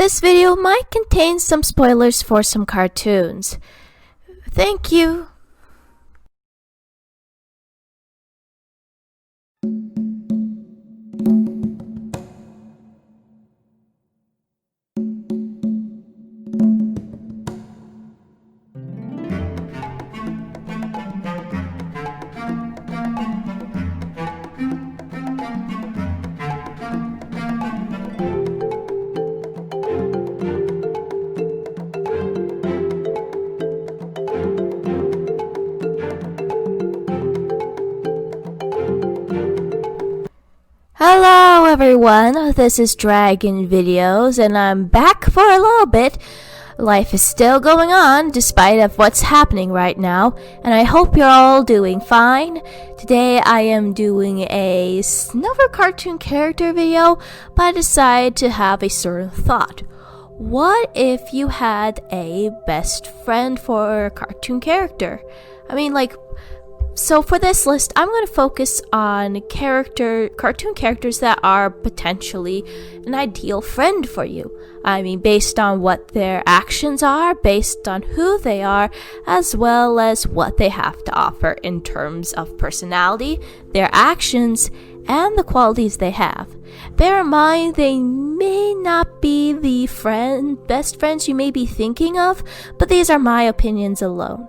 This video might contain some spoilers for some cartoons. Thank you. Hello everyone, this is Dragon Videos and I'm back for a little bit. Life is still going on despite of what's happening right now, and I hope you're all doing fine. Today I am doing another cartoon character video, but I decided to have a certain thought. What if you had a best friend for a cartoon character? So for this list, I'm going to focus on cartoon characters that are potentially an ideal friend for you. Based on what their actions are, based on who they are, as well as what they have to offer in terms of personality, their actions, and the qualities they have. Bear in mind, they may not be the best friends you may be thinking of, but these are my opinions alone.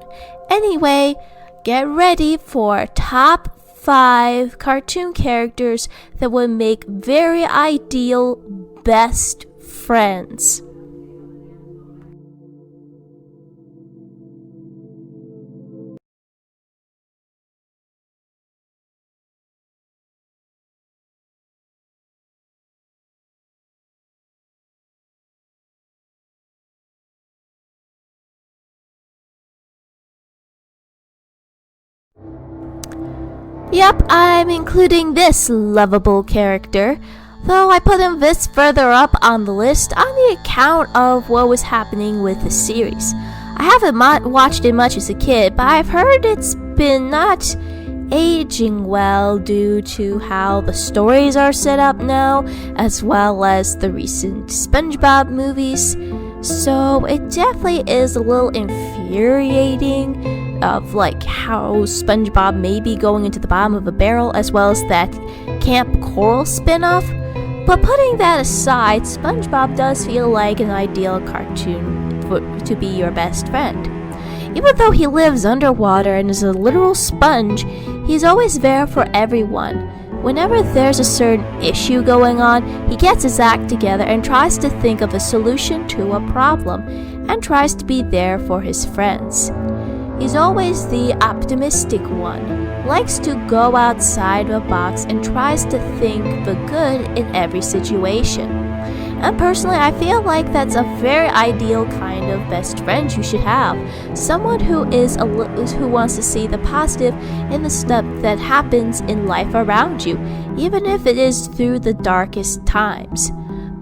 Anyway, get ready for top 5 cartoon characters that would make very ideal best friends. Yep, I'm including this lovable character, though I put him this further up on the list on the account of what was happening with the series. I haven't watched it much as a kid, but I've heard it's been not aging well due to how the stories are set up now, as well as the recent SpongeBob movies. So it definitely is a little infuriating of how SpongeBob may be going into the bottom of a barrel, as well as that Camp Coral spin-off. But putting that aside, SpongeBob does feel like an ideal cartoon to be your best friend. Even though he lives underwater and is a literal sponge, he's always there for everyone. Whenever there's a certain issue going on, he gets his act together and tries to think of a solution to a problem, and tries to be there for his friends. He's always the optimistic one, likes to go outside the box and tries to think the good in every situation. And personally, I feel like that's a very ideal kind of best friend you should have. Someone who wants to see the positive in the stuff that happens in life around you, even if it is through the darkest times.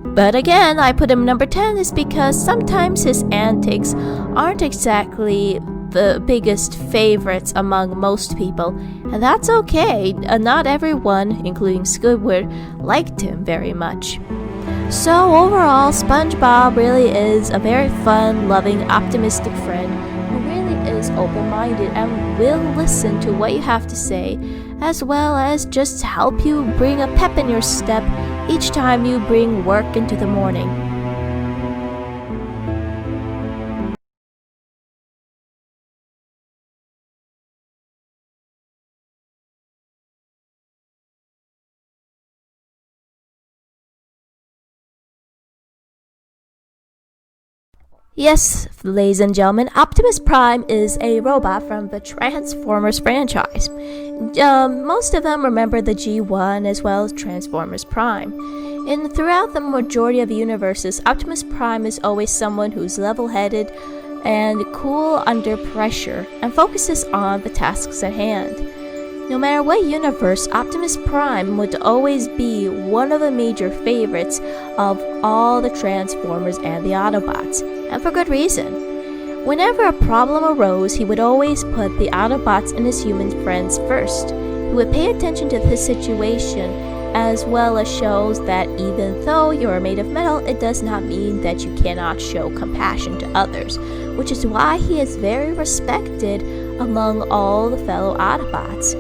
But again, I put him number 10 is because sometimes his antics aren't exactly the biggest favorites among most people, and that's okay. Not everyone, including Squidward, liked him very much. So overall, SpongeBob really is a very fun, loving, optimistic friend who really is open-minded and will listen to what you have to say, as well as just help you bring a pep in your step each time you bring work into the morning. Yes, ladies and gentlemen, Optimus Prime is a robot from the Transformers franchise. Most of them remember the G1 as well as Transformers Prime. And throughout the majority of universes, Optimus Prime is always someone who's level-headed and cool under pressure and focuses on the tasks at hand. No matter what universe, Optimus Prime would always be one of the major favorites of all the Transformers and the Autobots, and for good reason. Whenever a problem arose, he would always put the Autobots and his human friends first. He would pay attention to the situation as well as shows that even though you're made of metal, it does not mean that you cannot show compassion to others, which is why he is very respected among all the fellow Autobots.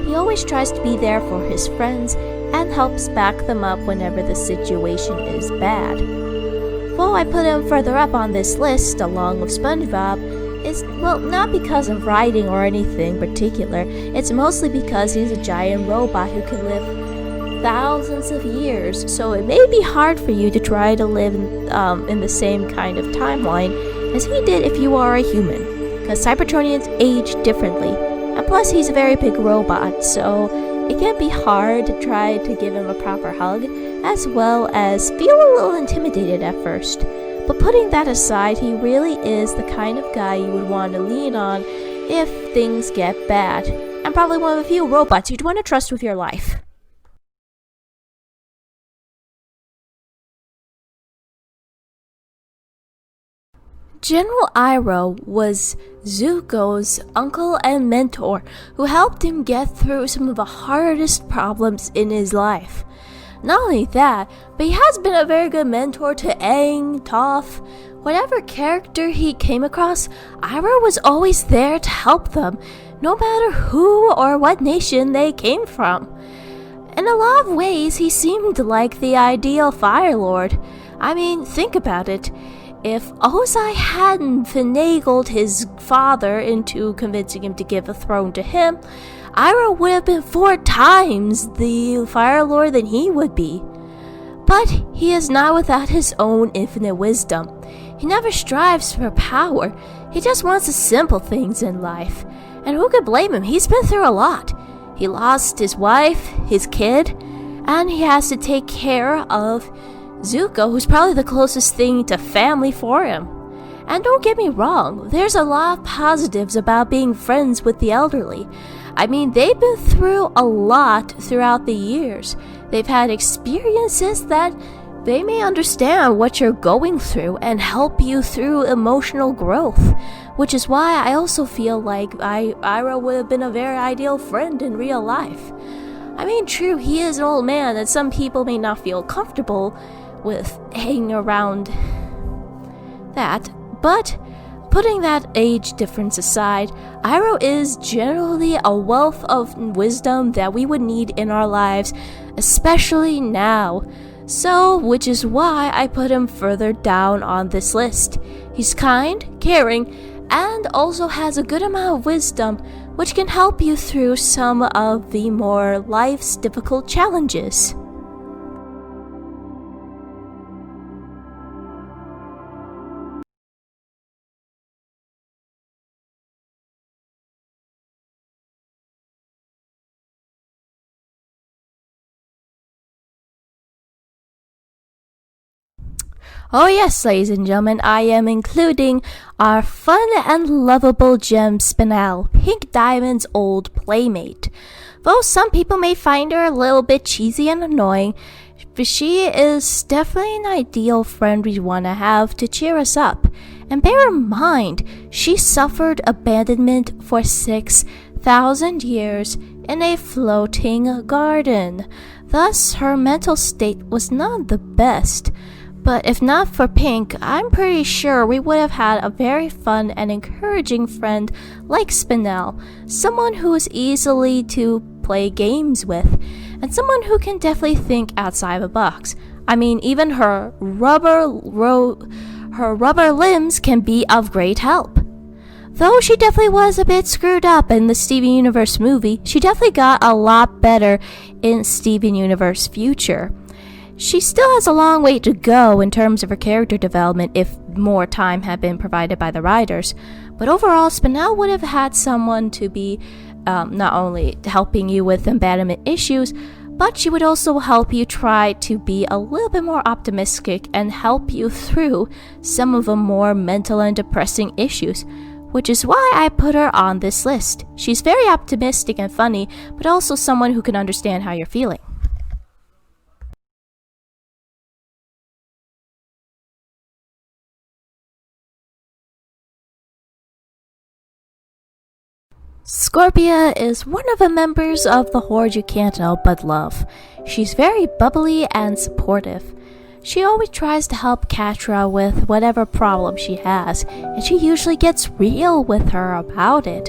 He always tries to be there for his friends and helps back them up whenever the situation is bad. Though I put him further up on this list along with SpongeBob, is, well, not because of writing or anything particular, it's mostly because he's a giant robot who can live thousands of years, so it may be hard for you to try to live in the same kind of timeline as he did if you are a human, because Cybertronians age differently, and plus he's a very big robot, so it can be hard to try to give him a proper hug, as well as feel a little intimidated at first. But putting that aside, he really is the kind of guy you would want to lean on if things get bad, and probably one of the few robots you'd want to trust with your life. General Iroh was Zuko's uncle and mentor who helped him get through some of the hardest problems in his life. Not only that, but he has been a very good mentor to Aang, Toph. Whatever character he came across, Iroh was always there to help them, no matter who or what nation they came from. In a lot of ways, he seemed like the ideal Fire Lord. I mean, think about it. If Ozai hadn't finagled his father into convincing him to give the throne to him, Iroh would have been 4 times the Fire Lord than he would be. But he is not without his own infinite wisdom. He never strives for power, he just wants the simple things in life. And who could blame him? He's been through a lot. He lost his wife, his kid, and he has to take care of Zuko, who's probably the closest thing to family for him. And don't get me wrong, there's a lot of positives about being friends with the elderly. I mean, they've been through a lot throughout the years. They've had experiences that they may understand what you're going through and help you through emotional growth, which is why I also feel like Iroh would have been a very ideal friend in real life. I mean, true, he is an old man and some people may not feel comfortable with hanging around that, but putting that age difference aside, Iroh is generally a wealth of wisdom that we would need in our lives, especially now. So, which is why I put him further down on this list. He's kind, caring, and also has a good amount of wisdom, which can help you through some of the more life's difficult challenges. Oh yes, ladies and gentlemen, I am including our fun and lovable gem Spinel, Pink Diamond's old playmate. Though some people may find her a little bit cheesy and annoying, but she is definitely an ideal friend we want to have to cheer us up. And bear in mind, she suffered abandonment for 6,000 years in a floating garden. Thus, her mental state was not the best. But if not for Pink, I'm pretty sure we would have had a very fun and encouraging friend like Spinel, someone who is easily to play games with, and someone who can definitely think outside the box. I mean, even her rubber limbs can be of great help. Though she definitely was a bit screwed up in the Steven Universe movie, she definitely got a lot better in Steven Universe Future. She still has a long way to go in terms of her character development if more time had been provided by the writers, but overall, Spinel would have had someone to be not only helping you with abandonment issues, but she would also help you try to be a little bit more optimistic and help you through some of the more mental and depressing issues, which is why I put her on this list. She's very optimistic and funny, but also someone who can understand how you're feeling. Scorpia is one of the members of the Horde you can't help but love. She's very bubbly and supportive. She always tries to help Catra with whatever problem she has, and she usually gets real with her about it.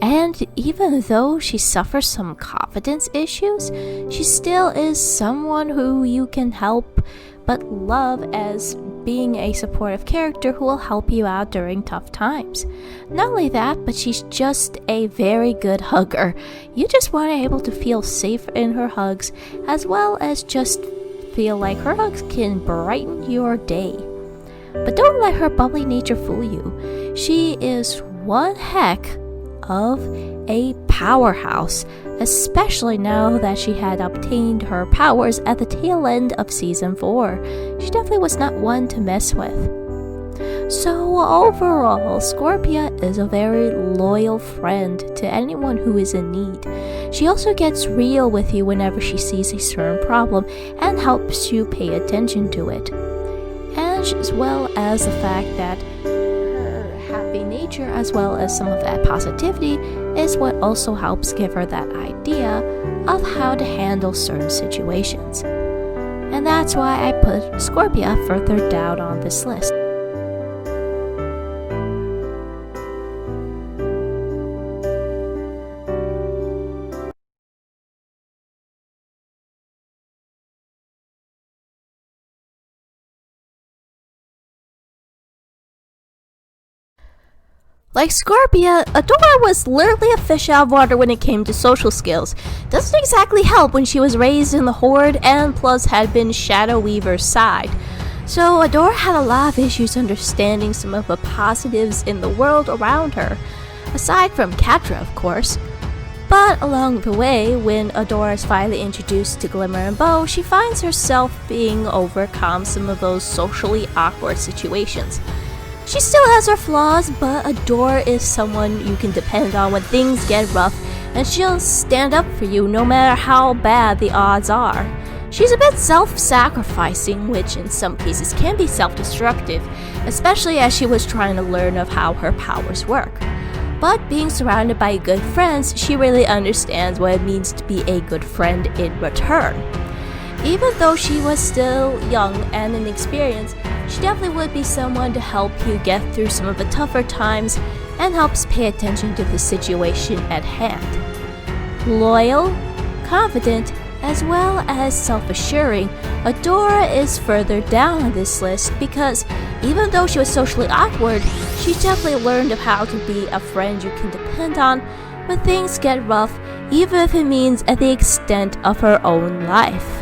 And even though she suffers some confidence issues, she still is someone who you can help but love as being a supportive character who will help you out during tough times. Not only that, but she's just a very good hugger. You just want to be able to feel safe in her hugs, as well as just feel like her hugs can brighten your day. But don't let her bubbly nature fool you. She is one heck of a powerhouse, especially now that she had obtained her powers at the tail end of season 4. She definitely was not one to mess with. So overall, Scorpia is a very loyal friend to anyone who is in need. She also gets real with you whenever she sees a certain problem and helps you pay attention to it. And as well as the fact that happy nature, as well as some of that positivity, is what also helps give her that idea of how to handle certain situations. And that's why I put Scorpia further down on this list. Like Scorpia, Adora was literally a fish out of water when it came to social skills. Doesn't exactly help when she was raised in the Horde and plus had been Shadow Weaver's side. So Adora had a lot of issues understanding some of the positives in the world around her, aside from Catra, of course. But along the way, when Adora is finally introduced to Glimmer and Bow, she finds herself being overcome some of those socially awkward situations. She still has her flaws, but Adora is someone you can depend on when things get rough, and she'll stand up for you no matter how bad the odds are. She's a bit self-sacrificing, which in some cases can be self-destructive, especially as she was trying to learn of how her powers work. But being surrounded by good friends, she really understands what it means to be a good friend in return. Even though she was still young and inexperienced, she definitely would be someone to help you get through some of the tougher times and helps pay attention to the situation at hand. Loyal, confident, as well as self-assuring, Adora is further down on this list because even though she was socially awkward, she definitely learned of how to be a friend you can depend on when things get rough, even if it means at the extent of her own life.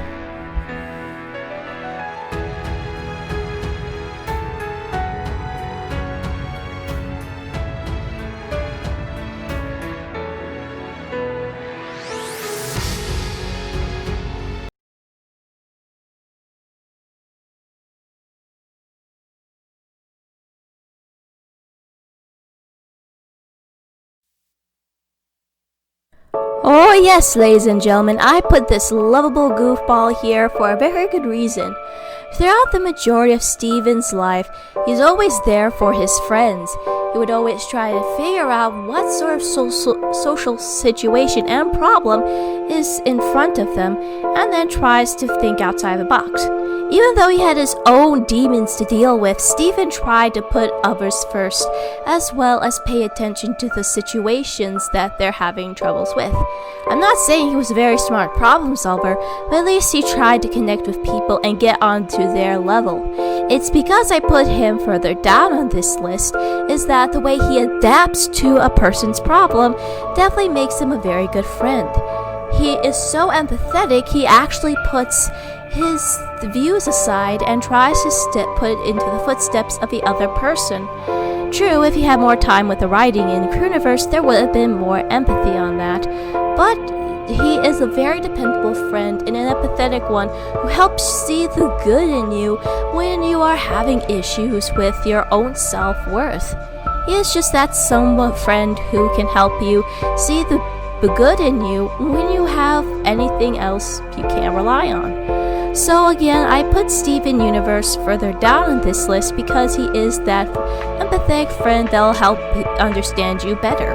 Oh yes, ladies and gentlemen, I put this lovable goofball here for a very good reason. Throughout the majority of Steven's life, he's always there for his friends. He would always try to figure out what sort of social situation and problem is in front of them, and then tries to think outside the box. Even though he had his own demons to deal with, Steven tried to put others first, as well as pay attention to the situations that they're having troubles with. I'm not saying he was a very smart problem solver, but at least he tried to connect with people and get onto their level. It's because I put him further down on this list is that the way he adapts to a person's problem definitely makes him a very good friend. He is so empathetic, he actually puts his views aside and tries to put it into the footsteps of the other person. True, if he had more time with the writing in Crooniverse, there would have been more empathy on that, but he is a very dependable friend and an empathetic one who helps see the good in you when you are having issues with your own self-worth. He is just that somewhat friend who can help you see the good in you when you have anything else you can't rely on. So again, I put Steven Universe further down on this list because he is that empathetic friend that'll help understand you better.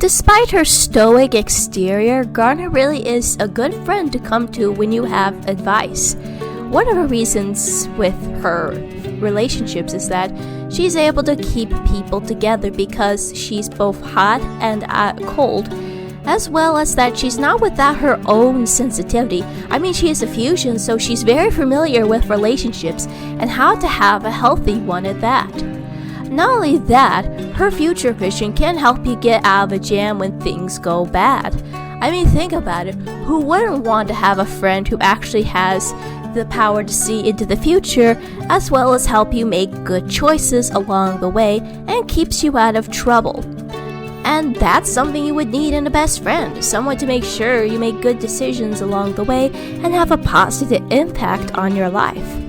Despite her stoic exterior, Garnet really is a good friend to come to when you have advice. One of the reasons with her relationships is that she's able to keep people together because she's both hot and cold, as well as that she's not without her own sensitivity. I mean, she is a fusion, so she's very familiar with relationships and how to have a healthy one at that. Not only that, her future vision can help you get out of a jam when things go bad. I mean, think about it. Who wouldn't want to have a friend who actually has the power to see into the future, as well as help you make good choices along the way and keeps you out of trouble? And that's something you would need in a best friend, someone to make sure you make good decisions along the way and have a positive impact on your life.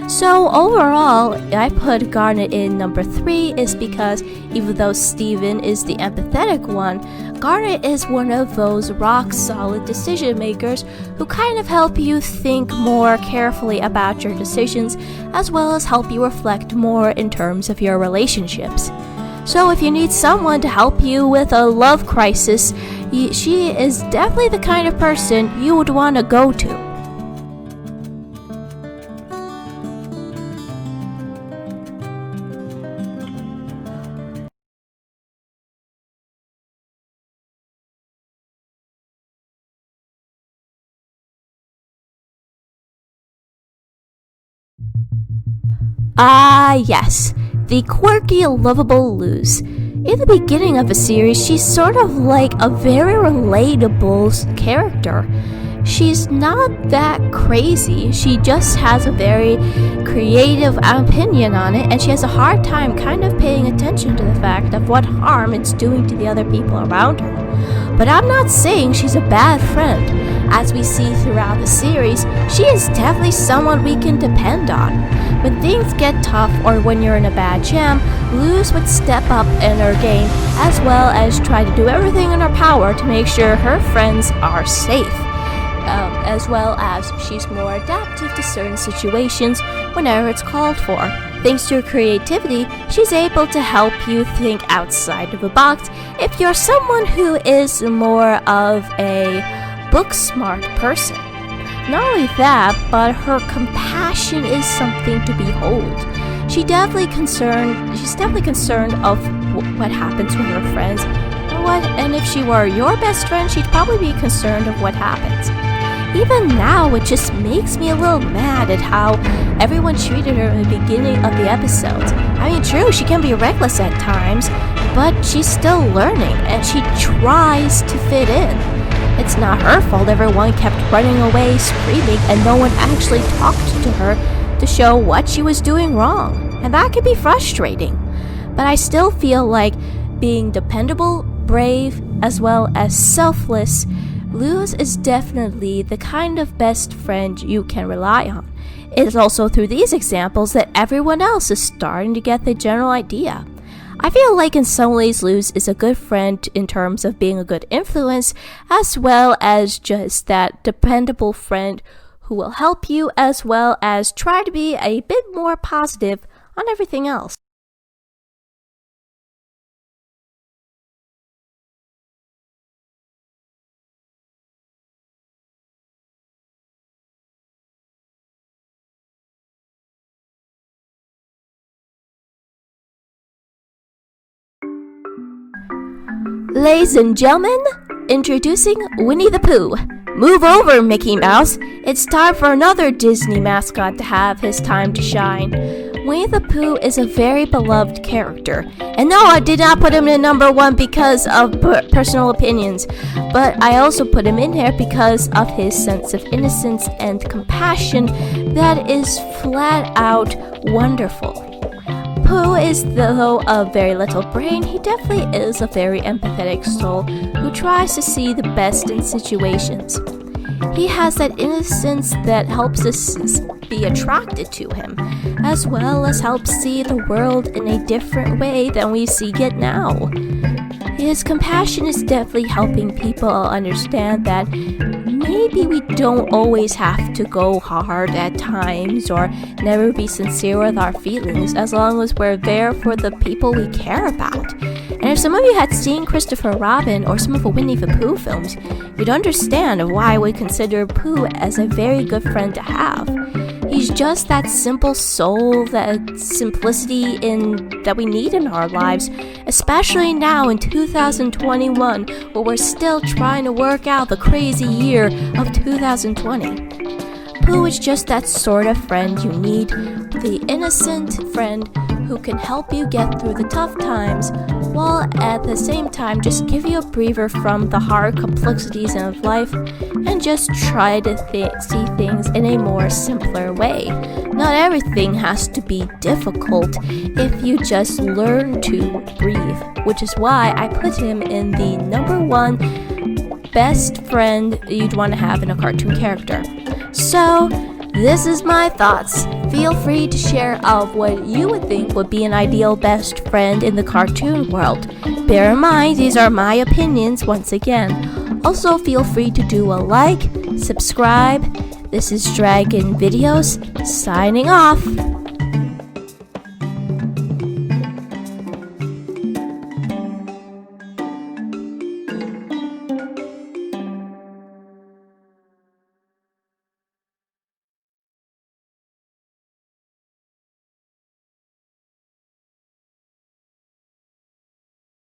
So overall, I put Garnet in number 3 is because even though Steven is the empathetic one, Garnet is one of those rock-solid decision makers who kind of help you think more carefully about your decisions, as well as help you reflect more in terms of your relationships. So if you need someone to help you with a love crisis, she is definitely the kind of person you would want to go to. Ah, yes, the quirky, lovable Luz. In the beginning of the series, she's sort of like a very relatable character. She's not that crazy, she just has a very creative opinion on it, and she has a hard time kind of paying attention to the fact of what harm it's doing to the other people around her. But I'm not saying she's a bad friend. As we see throughout the series, she is definitely someone we can depend on. When things get tough or when you're in a bad jam, Luz would step up in her game, as well as try to do everything in her power to make sure her friends are safe. As well as she's more adaptive to certain situations whenever it's called for. Thanks to her creativity, she's able to help you think outside of the box if you're someone who is more of a book-smart person. Not only that, but her compassion is something to behold. She's definitely concerned of what happens with her friends. And if she were your best friend, she'd probably be concerned of what happens. Even now, it just makes me a little mad at how everyone treated her in the beginning of the episodes. I mean, true, she can be reckless at times, but she's still learning, and she tries to fit in. It's not her fault everyone kept running away, screaming, and no one actually talked to her to show what she was doing wrong. And that can be frustrating. But I still feel like being dependable, brave, as well as selfless, Luz is definitely the kind of best friend you can rely on. It is also through these examples that everyone else is starting to get the general idea. I feel like in some ways Luz is a good friend in terms of being a good influence, as well as just that dependable friend who will help you, as well as try to be a bit more positive on everything else. Ladies and gentlemen, introducing Winnie-the-Pooh. Move over, Mickey Mouse. It's time for another Disney mascot to have his time to shine. Winnie-the-Pooh is a very beloved character. And no, I did not put him in number 1 because of personal opinions, but I also put him in here because of his sense of innocence and compassion that is flat out wonderful. Pooh is, though a very little brain, he definitely is a very empathetic soul who tries to see the best in situations. He has that innocence that helps us be attracted to him, as well as helps see the world in a different way than we see it now. His compassion is definitely helping people understand that maybe maybe we don't always have to go hard at times or never be sincere with our feelings as long as we're there for the people we care about. And if some of you had seen Christopher Robin or some of the Winnie-the-Pooh films, you'd understand why we consider Pooh as a very good friend to have. He's just that simple soul, that simplicity that we need in our lives, especially now in 2021, where we're still trying to work out the crazy year of 2020. Pooh is just that sort of friend you need, the innocent friend who can help you get through the tough times, while at the same time just give you a breather from the hard complexities of life and just try to see things in a more simpler way. Not everything has to be difficult if you just learn to breathe, which is why I put him in the #1 best friend you'd want to have in a cartoon character. So, this is my thoughts. Feel free to share of what you would think would be an ideal best friend in the cartoon world. Bear in mind, these are my opinions once again. Also, feel free to do a like, subscribe. This is Dragon Videos, signing off.